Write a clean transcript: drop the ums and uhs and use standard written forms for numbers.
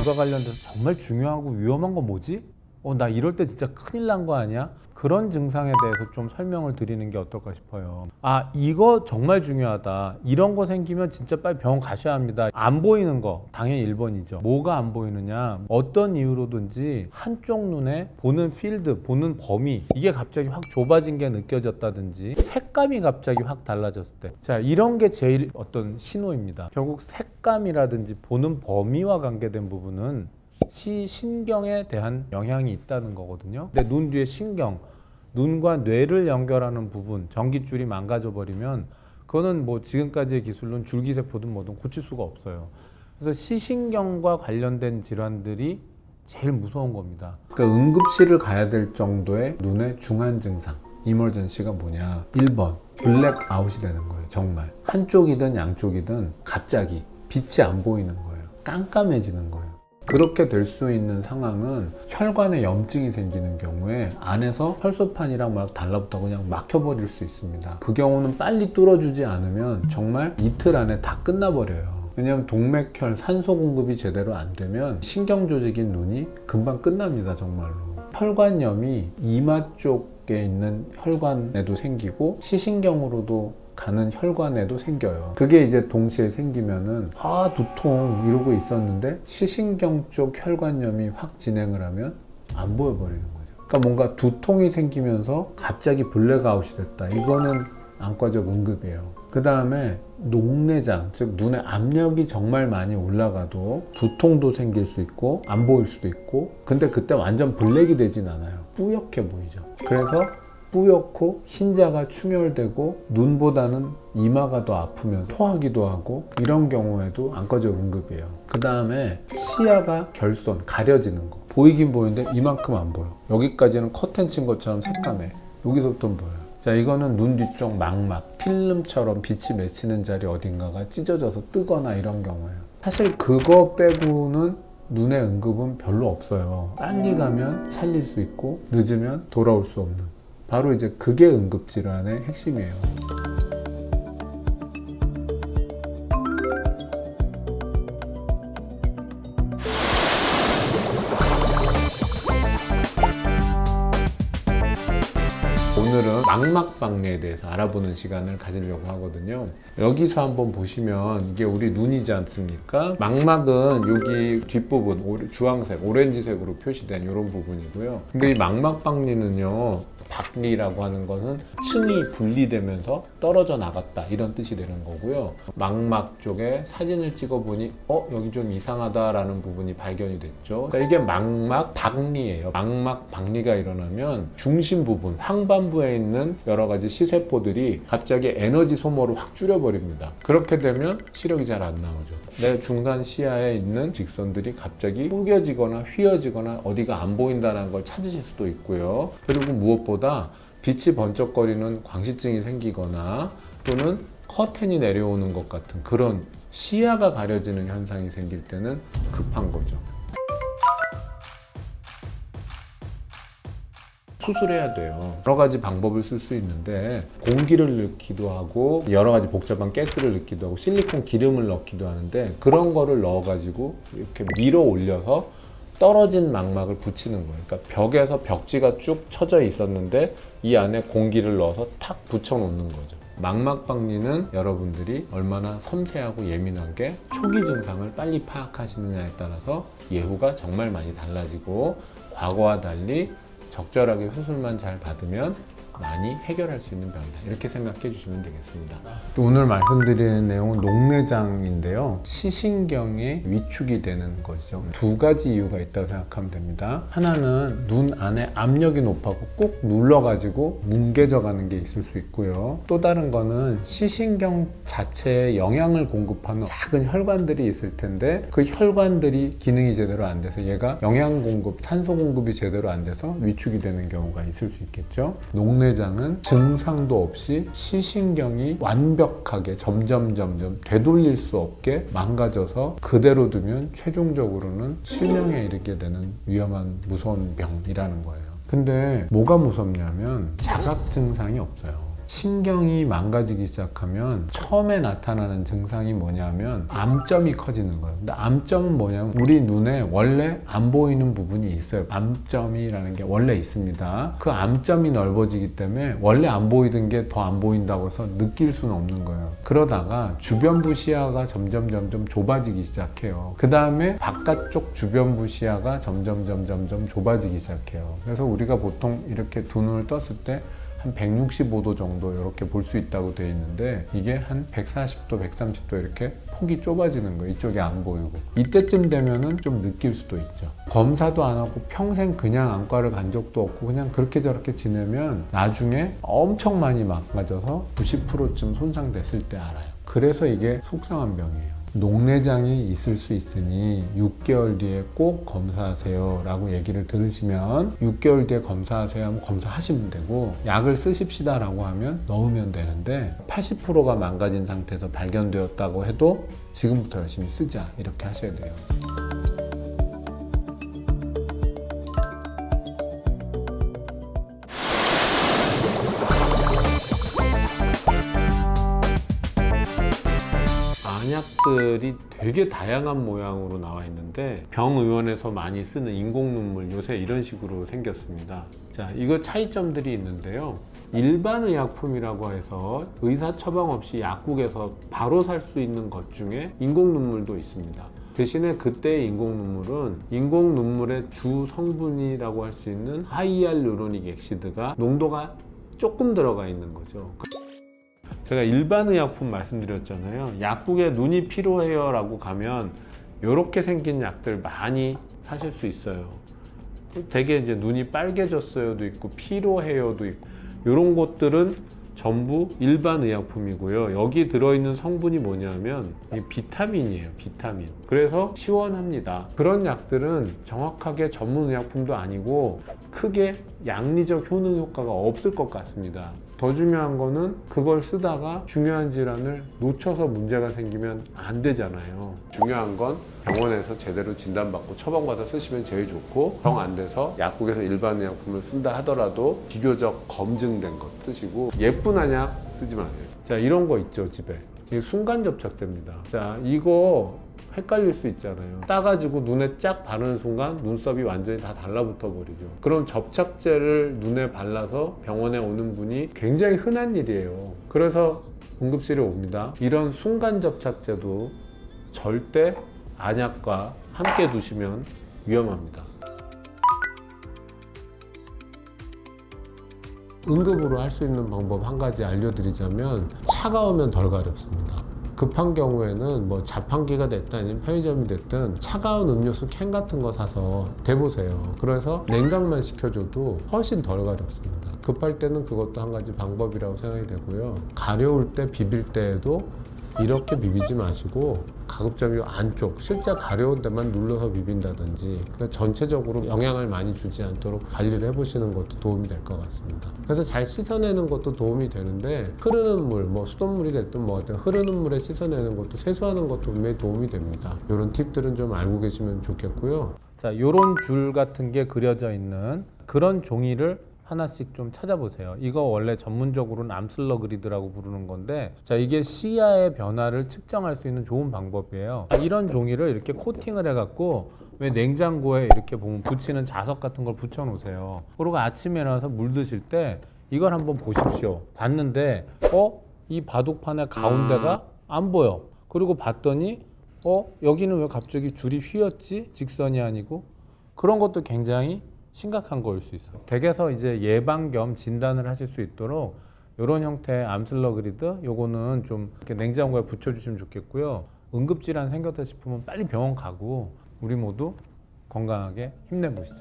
뇌가 관련돼서 정말 중요하고 위험한 건 뭐지? 나 이럴 때 진짜 큰일 난 거 아니야? 그런 증상에 대해서 좀 설명을 드리는 게 어떨까 싶어요. 이거 정말 중요하다. 이런 거 생기면 진짜 빨리 병원 가셔야 합니다. 안 보이는 거 당연히 1번이죠. 뭐가 안 보이느냐? 어떤 이유로든지 한쪽 눈에 보는 필드, 보는 범위 이게 갑자기 확 좁아진 게 느껴졌다든지 색감이 갑자기 확 달라졌을 때, 자, 이런 게 제일 어떤 신호입니다. 결국 색감이라든지 보는 범위와 관계된 부분은 시신경에 대한 영향이 있다는 거거든요. 근데 눈 뒤에 신경, 눈과 뇌를 연결하는 부분, 전깃줄이 망가져 버리면 그거는 뭐 지금까지의 기술로는 줄기세포든 뭐든 고칠 수가 없어요. 그래서 시신경과 관련된 질환들이 제일 무서운 겁니다. 그러니까 응급실을 가야 될 정도의 눈의 중한 증상, 이머전시가 뭐냐? 1번, 블랙아웃이 되는 거예요. 정말 한쪽이든 양쪽이든 갑자기 빛이 안 보이는 거예요. 깜깜해지는 거예요. 그렇게 될 수 있는 상황은 혈관에 염증이 생기는 경우에 안에서 혈소판이랑 막 달라붙어 그냥 막혀버릴 수 있습니다. 그 경우는 빨리 뚫어주지 않으면 정말 이틀 안에 다 끝나버려요. 왜냐하면 동맥혈 산소 공급이 제대로 안 되면 신경 조직인 눈이 금방 끝납니다. 정말로. 혈관염이 이마 쪽에 있는 혈관에도 생기고 시신경으로도 가는 혈관에도 생겨요. 그게 이제 동시에 생기면은 두통 이러고 있었는데 시신경 쪽 혈관염이 확 진행을 하면 안 보여버리는 거죠. 그러니까 뭔가 두통이 생기면서 갑자기 블랙아웃이 됐다. 이거는 안과적 응급이에요. 그 다음에 녹내장, 즉 눈에 압력이 정말 많이 올라가도 두통도 생길 수 있고 안 보일 수도 있고, 근데 그때 완전 블랙이 되진 않아요. 뿌옇게 보이죠. 그래서 뿌옇고 흰자가 충혈되고 눈보다는 이마가 더 아프면서 토하기도 하고, 이런 경우에도 안과적 응급이에요. 그 다음에 시야가 결손, 가려지는 거. 보이긴 보이는데 이만큼 안 보여. 여기까지는 커튼 친 것처럼 새까매. 여기서부터 보여요. 자, 이거는 눈 뒤쪽 망막, 필름처럼 빛이 맺히는 자리 어딘가가 찢어져서 뜨거나 이런 경우예요. 사실 그거 빼고는 눈의 응급은 별로 없어요. 빨리 가면 살릴 수 있고 늦으면 돌아올 수 없는, 바로 이제 그게 응급질환의 핵심이에요. 오늘은 망막박리에 대해서 알아보는 시간을 가지려고 하거든요. 여기서 한번 보시면 이게 우리 눈이지 않습니까? 망막은 여기 뒷부분 주황색, 오렌지색으로 표시된 이런 부분이고요. 근데 이 망막박리는요, 박리라고 하는 것은 층이 분리되면서 떨어져 나갔다 이런 뜻이 되는 거고요. 망막 쪽에 사진을 찍어보니 여기 좀 이상하다라는 부분이 발견이 됐죠. 그러니까 이게 망막 박리예요. 망막 박리가 일어나면 중심 부분, 황반부에 있는 여러 가지 시세포들이 갑자기 에너지 소모를 확 줄여버립니다. 그렇게 되면 시력이 잘 안 나오죠. 내 중간 시야에 있는 직선들이 갑자기 구겨지거나 휘어지거나 어디가 안 보인다는 걸 찾으실 수도 있고요. 그리고 무엇보다 빛이 번쩍거리는 광시증이 생기거나 또는 커튼이 내려오는 것 같은 그런 시야가 가려지는 현상이 생길 때는 급한 거죠. 수술해야 돼요. 여러 가지 방법을 쓸 수 있는데 공기를 넣기도 하고 여러 가지 복잡한 가스를 넣기도 하고 실리콘 기름을 넣기도 하는데, 그런 거를 넣어가지고 이렇게 밀어 올려서 떨어진 망막을 붙이는 거예요. 그러니까 벽에서 벽지가 쭉 쳐져 있었는데 이 안에 공기를 넣어서 탁 붙여 놓는 거죠. 망막박리는 여러분들이 얼마나 섬세하고 예민하게 초기 증상을 빨리 파악하시느냐에 따라서 예후가 정말 많이 달라지고, 과거와 달리 적절하게 수술만 잘 받으면 많이 해결할 수 있는 병이다, 이렇게 생각해 주시면 되겠습니다. 또 오늘 말씀드리는 내용은 녹내장인데요, 시신경이 위축이 되는 것이죠. 두 가지 이유가 있다고 생각하면 됩니다. 하나는 눈 안에 압력이 높아고 꾹 눌러가지고 뭉개져 가는 게 있을 수 있고요. 또 다른 거는 시신경 자체에 영양을 공급하는 작은 혈관들이 있을 텐데 그 혈관들이 기능이 제대로 안 돼서 얘가 영양 공급, 산소 공급이 제대로 안 돼서 위축이 되는 경우가 있을 수 있겠죠. 녹내장은 증상도 없이 시신경이 완벽하게 점점 되돌릴 수 없게 망가져서 그대로 두면 최종적으로는 실명에 이르게 되는 위험한 무서운 병이라는 거예요. 근데 뭐가 무섭냐면 자각 증상이 없어요. 신경이 망가지기 시작하면 처음에 나타나는 증상이 뭐냐면 암점이 커지는 거예요. 근데 암점은 뭐냐면 우리 눈에 원래 안 보이는 부분이 있어요. 암점이라는 게 원래 있습니다. 그 암점이 넓어지기 때문에 원래 안 보이던 게 더 안 보인다고 해서 느낄 수는 없는 거예요. 그러다가 주변부 시야가 점점 좁아지기 시작해요. 그 다음에 바깥쪽 주변부 시야가 점점 좁아지기 시작해요. 그래서 우리가 보통 이렇게 두 눈을 떴을 때 한 165도 정도 이렇게 볼 수 있다고 되어 있는데 이게 한 140도, 130도 이렇게 폭이 좁아지는 거예요. 이쪽이 안 보이고. 이때쯤 되면은 좀 느낄 수도 있죠. 검사도 안 하고 평생 그냥 안과를 간 적도 없고 그냥 그렇게 저렇게 지내면 나중에 엄청 많이 망가져서 90%쯤 손상됐을 때 알아요. 그래서 이게 속상한 병이에요. 녹내장이 있을 수 있으니 6개월 뒤에 꼭 검사하세요 라고 얘기를 들으시면 6개월 뒤에 검사하세요 하면 검사하시면 되고 약을 쓰십시다 라고 하면 넣으면 되는데 80%가 망가진 상태에서 발견되었다고 해도 지금부터 열심히 쓰자 이렇게 하셔야 돼요. 안약들이 되게 다양한 모양으로 나와 있는데 병의원에서 많이 쓰는 인공 눈물 요새 이런 식으로 생겼습니다. 자, 이거 차이점들이 있는데요. 일반 의약품이라고 해서 의사 처방 없이 약국에서 바로 살 수 있는 것 중에 인공 눈물도 있습니다. 대신에 그때의 인공 눈물은 인공 눈물의 주 성분이라고 할 수 있는 하이알루로닉 액시드가 농도가 조금 들어가 있는 거죠. 제가 일반 의약품 말씀드렸잖아요. 약국에 눈이 필요해요 라고 가면 이렇게 생긴 약들 많이 사실 수 있어요. 되게 이제 눈이 빨개졌어요도 있고 필요해요도 있고 이런 것들은 전부 일반 의약품이고요. 여기 들어있는 성분이 뭐냐면 비타민이에요. 비타민. 그래서 시원합니다. 그런 약들은 정확하게 전문 의약품도 아니고 크게 양리적 효능 효과가 없을 것 같습니다. 더 중요한 거는 그걸 쓰다가 중요한 질환을 놓쳐서 문제가 생기면 안 되잖아요. 중요한 건 병원에서 제대로 진단받고 처방받아 쓰시면 제일 좋고 병 안 돼서 약국에서 일반 의약품을 쓴다 하더라도 비교적 검증된 것 쓰시고 예쁜 한약 쓰지 마세요. 자, 이런 거 있죠 집에. 이게 순간 접착제입니다. 자, 이거 헷갈릴 수 있잖아요. 따가지고 눈에 쫙 바르는 순간 눈썹이 완전히 다 달라붙어 버리죠. 그럼 접착제를 눈에 발라서 병원에 오는 분이 굉장히 흔한 일이에요. 그래서 응급실에 옵니다. 이런 순간 접착제도 절대 안약과 함께 두시면 위험합니다. 응급으로 할 수 있는 방법 한 가지 알려드리자면 차가우면 덜 가렵습니다. 급한 경우에는 뭐 자판기가 됐든 아니면 편의점이 됐든 차가운 음료수 캔 같은 거 사서 대보세요. 그래서 냉각만 시켜줘도 훨씬 덜 가렵습니다. 급할 때는 그것도 한 가지 방법이라고 생각이 되고요. 가려울 때 비빌 때에도 이렇게 비비지 마시고 가급적이면 안쪽 실제 가려운 데만 눌러서 비빈다든지 전체적으로 영향을 많이 주지 않도록 관리를 해보시는 것도 도움이 될 것 같습니다. 그래서 잘 씻어내는 것도 도움이 되는데 흐르는 물, 뭐 수돗물이 됐든 뭐 어떤 흐르는 물에 씻어내는 것도 세수하는 것도 분명히 도움이 됩니다. 이런 팁들은 좀 알고 계시면 좋겠고요. 자, 이런 줄 같은 게 그려져 있는 그런 종이를 하나씩 좀 찾아보세요. 이거 원래 전문적으로는 암슬러 그리드라고 부르는 건데, 자, 이게 시야의 변화를 측정할 수 있는 좋은 방법이에요. 이런 종이를 이렇게 코팅을 해갖고 왜 냉장고에 이렇게 보면 붙이는 자석 같은 걸 붙여 놓으세요. 그리고 아침에 일어나서 물 드실 때 이걸 한번 보십시오. 봤는데 이 바둑판의 가운데가 안 보여. 그리고 봤더니 여기는 왜 갑자기 줄이 휘었지? 직선이 아니고. 그런 것도 굉장히 심각한 거일 수 있어. 댁에서 이제 예방 겸 진단을 하실 수 있도록 이런 형태의 암슬러 그리드, 요거는 좀 이렇게 냉장고에 붙여주시면 좋겠고요. 응급질환 생겼다 싶으면 빨리 병원 가고 우리 모두 건강하게 힘내보시죠.